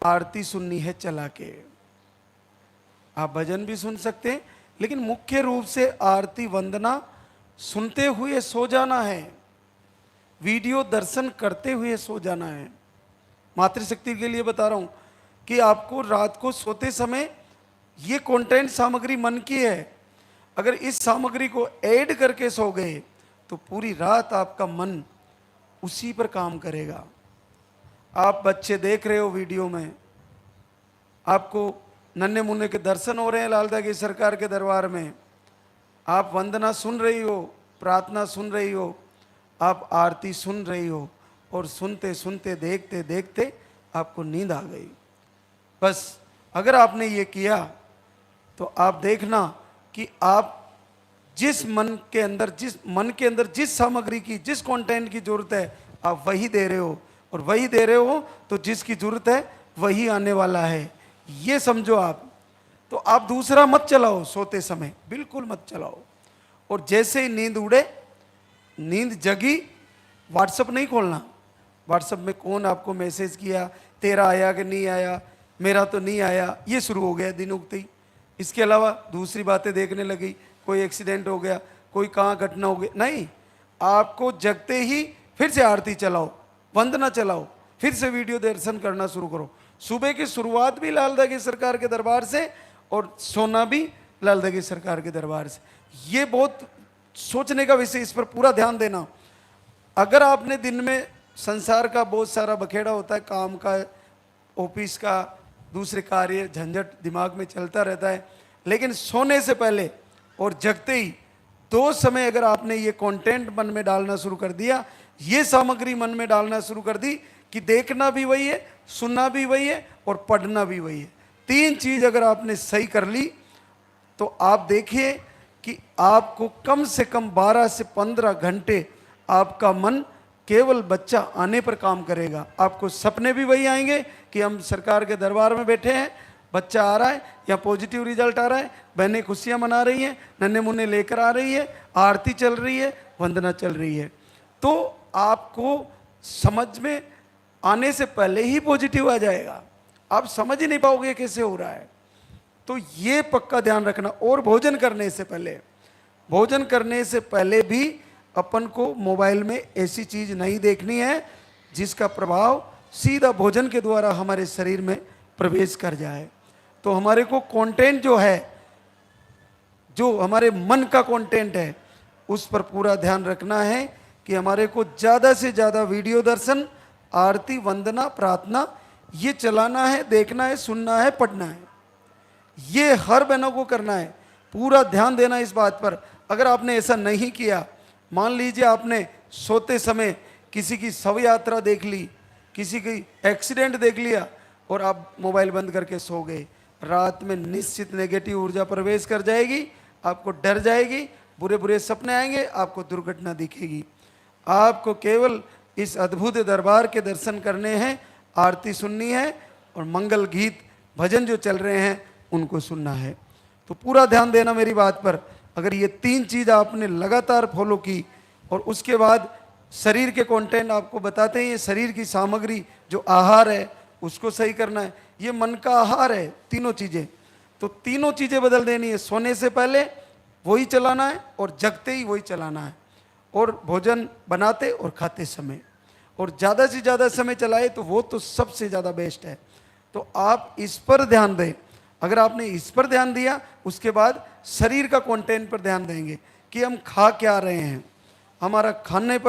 आरती सुननी है चला के। आप भजन भी सुन सकते हैं, लेकिन मुख्य रूप से आरती वंदना सुनते हुए सो जाना है, वीडियो दर्शन करते हुए सो जाना है। मातृशक्ति के लिए बता रहा हूं कि आपको रात को सोते समय ये कंटेंट सामग्री मन की है, अगर इस सामग्री को ऐड करके सो गए तो पूरी रात आपका मन उसी पर काम करेगा। आप बच्चे देख रहे हो वीडियो में, आपको नन्हे मुन्ने के दर्शन हो रहे हैं लाल की सरकार के दरबार में, आप वंदना सुन रही हो, प्रार्थना सुन रही हो, आप आरती सुन रही हो, और सुनते सुनते देखते देखते आपको नींद आ गई। बस अगर आपने ये किया तो आप देखना कि आप जिस मन के अंदर जिस सामग्री की, जिस कंटेंट की जरूरत है, आप वही दे रहे हो, और वही दे रहे हो तो जिसकी जरूरत है वही आने वाला है, ये समझो आप। तो आप दूसरा मत चलाओ सोते समय, बिल्कुल मत चलाओ। और जैसे ही नींद उड़े, नींद जगी, व्हाट्सएप नहीं खोलना। व्हाट्सएप में कौन आपको मैसेज किया, तेरा आया कि नहीं आया, मेरा तो नहीं आया, ये शुरू हो गया दिन उगते ही। इसके अलावा दूसरी बातें देखने लगी, कोई एक्सीडेंट हो गया, कोई कहाँ घटना हो गई, नहीं। आपको जगते ही फिर से आरती चलाओ, वंदना चलाओ, फिर से वीडियो दर्शन करना शुरू करो। सुबह की शुरुआत भी लाल की सरकार के दरबार से, और सोना भी लाल की सरकार के दरबार से। ये बहुत सोचने का विषय, इस पर पूरा ध्यान देना। अगर आपने दिन में संसार का बहुत सारा बखेड़ा होता है, काम का, ऑफिस का, दूसरे कार्य, झंझट दिमाग में चलता रहता है, लेकिन सोने से पहले और जगते ही 2 समय अगर आपने ये कंटेंट मन में डालना शुरू कर दिया, ये सामग्री मन में डालना शुरू कर दी कि देखना भी वही है, सुनना भी वही है, और पढ़ना भी वही है, 3 चीज अगर आपने सही कर ली तो आप देखिए कि आपको कम से कम 12 से 15 घंटे आपका मन केवल बच्चा आने पर काम करेगा। आपको सपने भी वही आएंगे कि हम सरकार के दरबार में बैठे हैं, बच्चा आ रहा है या पॉजिटिव रिजल्ट आ रहा है, बहनें खुशियां मना रही हैं, नन्हे मुन्ने लेकर आ रही है, आरती चल रही है, वंदना चल रही है। तो आपको समझ में आने से पहले ही पॉजिटिव आ जाएगा, आप समझ ही नहीं पाओगे कैसे हो रहा है। तो ये पक्का ध्यान रखना। और भोजन करने से पहले भी अपन को मोबाइल में ऐसी चीज नहीं देखनी है जिसका प्रभाव सीधा भोजन के द्वारा हमारे शरीर में प्रवेश कर जाए। तो हमारे को कंटेंट जो है, जो हमारे मन का कंटेंट है, उस पर पूरा ध्यान रखना है कि हमारे को ज़्यादा से ज़्यादा वीडियो दर्शन, आरती, वंदना, प्रार्थना ये चलाना है, देखना है, सुनना है, पढ़ना है। ये हर बहनों को करना है, पूरा ध्यान देना इस बात पर। अगर आपने ऐसा नहीं किया, मान लीजिए आपने सोते समय किसी की शव यात्रा देख ली, किसी की एक्सीडेंट देख लिया, और आप मोबाइल बंद करके सो गए, रात में निश्चित नेगेटिव ऊर्जा प्रवेश कर जाएगी, आपको डर जाएगी, बुरे बुरे सपने आएंगे, आपको दुर्घटना दिखेगी। आपको केवल इस अद्भुत दरबार के दर्शन करने हैं, आरती सुननी है, और मंगल गीत भजन जो चल रहे हैं उनको सुनना है। तो पूरा ध्यान देना मेरी बात पर। अगर ये 3 चीज़ आपने लगातार फॉलो की, और उसके बाद शरीर के कंटेंट आपको बताते हैं, ये शरीर की सामग्री जो आहार है उसको सही करना है, ये मन का आहार है, तीनों चीज़ें। तो तीनों चीज़ें बदल देनी है। सोने से पहले वही चलाना है, और जगते ही वही चलाना है, और भोजन बनाते और खाते समय, और ज़्यादा से ज़्यादा समय चलाए तो वो तो सबसे ज़्यादा बेस्ट है। तो आप इस पर ध्यान दें। अगर आपने इस पर ध्यान दिया, उसके बाद शरीर का कंटेंट पर ध्यान देंगे कि हम खा क्या रहे हैं, हमारा खाने पर